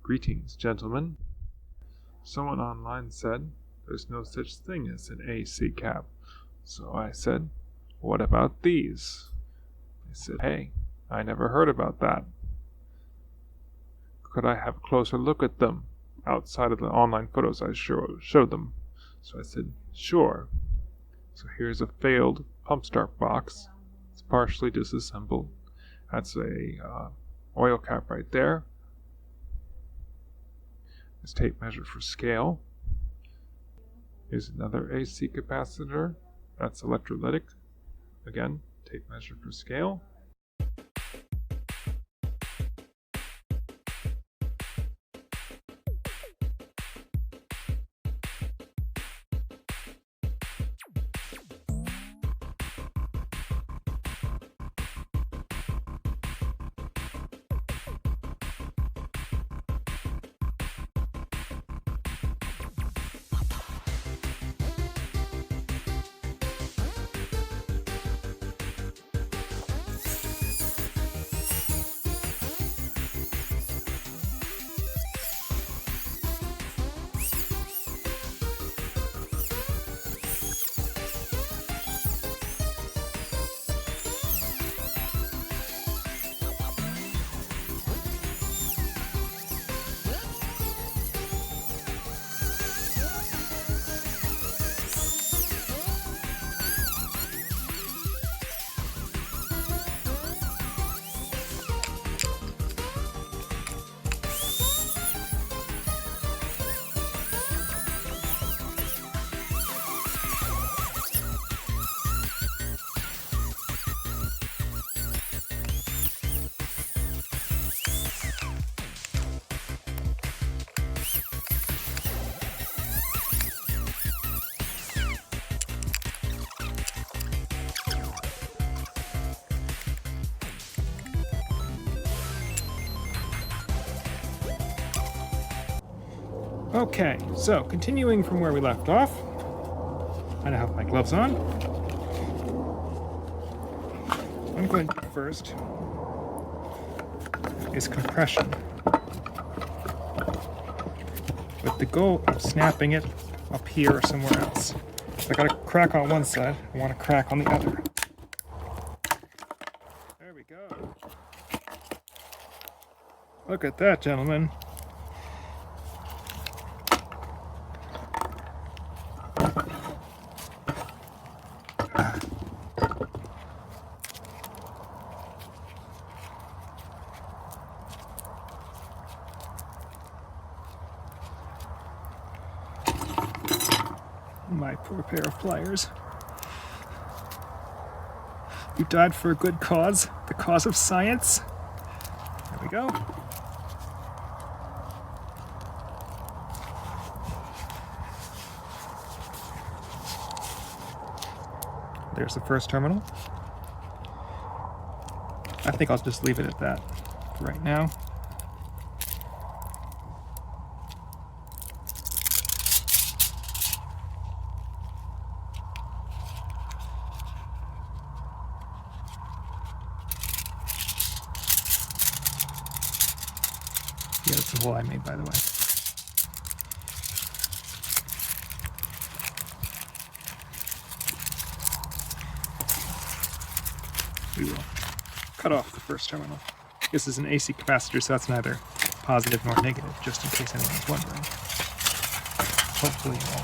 Greetings, gentlemen. Someone online said there's no such thing as an AC cap. So I said, what about these? They said, hey, I never heard about that. Could I have a closer look at them outside of the online photos I showed them? So I said, sure. So here's a failed pump start box. It's partially disassembled. That's a oil cap right there. This tape measure for scale. Here's another AC capacitor. That's electrolytic. Again, tape measure for scale. Okay, so continuing from where we left off, I now have my gloves on. I'm going to do first is compression, with the goal of snapping it up here or somewhere else. If I got a crack on one side, I want a crack on the other. There we go. Look at that, gentlemen. My poor pair of pliers. You died for a good cause, the cause of science. There we go. There's the first terminal. I think I'll just leave it at that for right now. Yeah, that's the hole I made, by the way. We will cut off the first terminal. This is an AC capacitor, so that's neither positive nor negative, just in case anyone's wondering. Hopefully you'll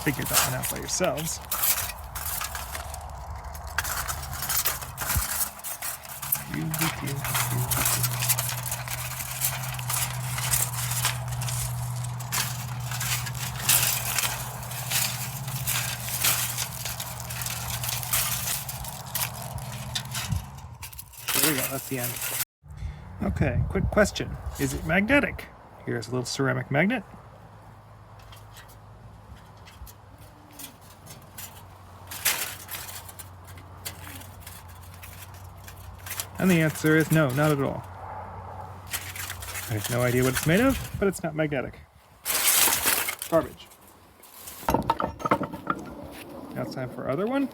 figure that one out by yourselves. There we go, that's the end. Okay, quick question. Is it magnetic? Here's a little ceramic magnet. And the answer is no, not at all. I have no idea what it's made of, but it's not magnetic. Garbage. Now it's time for our other one.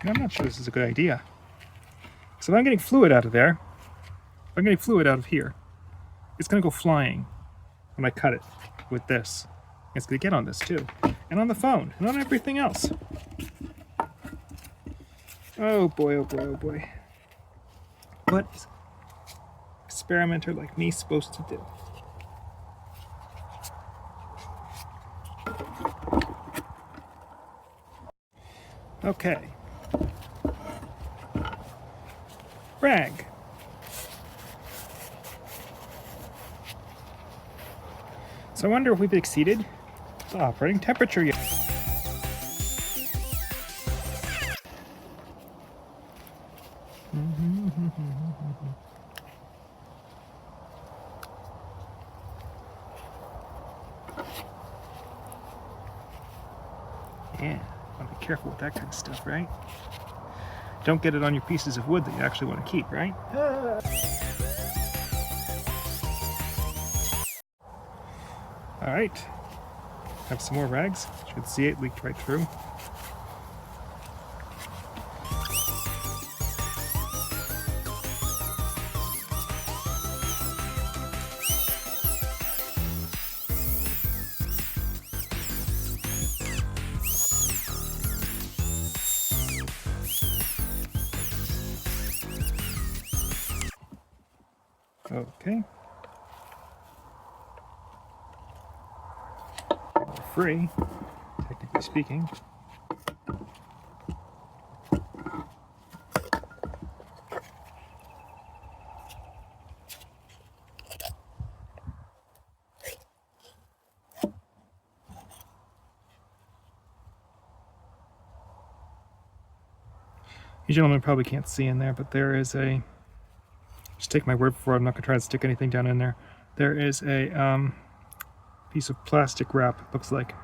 And I'm not sure this is a good idea. So if I'm getting fluid out of there, if I'm getting fluid out of here, it's going to go flying when I cut it with this. It's going to get on this too. And on the phone, and on everything else. Oh boy, oh boy, oh boy. What is an experimenter like me supposed to do? Okay. Rag. So I wonder if we've exceeded the operating temperature yet. Yeah, gotta be careful with that kind of stuff, right? Don't get it on your pieces of wood that you actually want to keep, right? All right, have some more rags. Should see it leaked right through. Okay. We're free, technically speaking. You gentlemen probably can't see in there, but there is a, just take my word for it, I'm not going to try to stick anything down in there. There is a piece of plastic wrap, it looks like,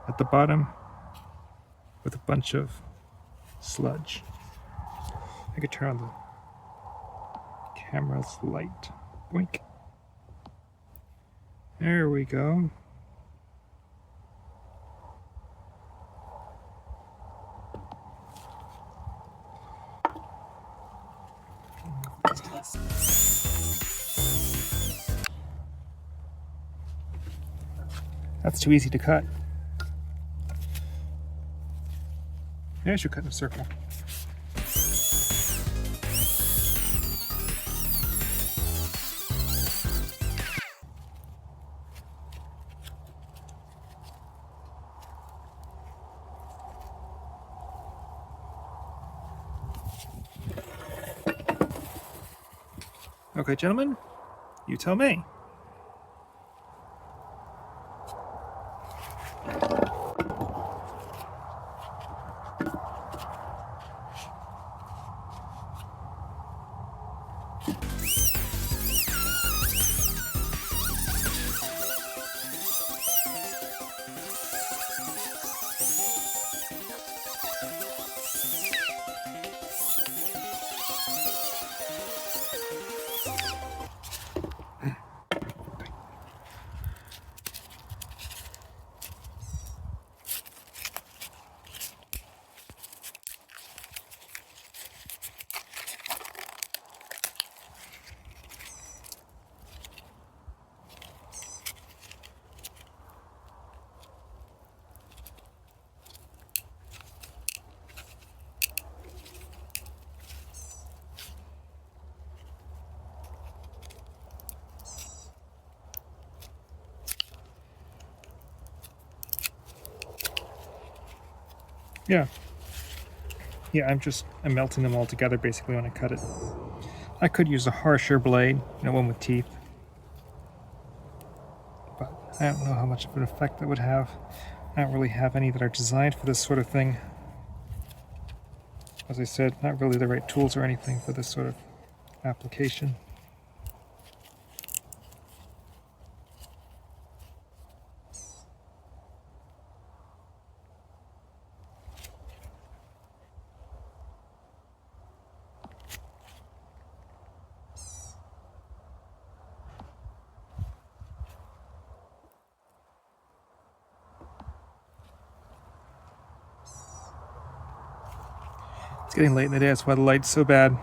at the bottom with a bunch of sludge. I could turn on the camera's light. Boink. There we go. That's too easy to cut. Maybe I should cut in a circle. Okay, gentlemen, you tell me. Yeah. Yeah, I'm melting them all together basically when I cut it. I could use a harsher blade, one with teeth. But I don't know how much of an effect that would have. I don't really have any that are designed for this sort of thing. As I said, not really the right tools or anything for this sort of application. getting late in the day, that's why the light's so bad.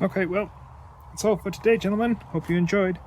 Okay, well, that's all for today, gentlemen. Hope you enjoyed.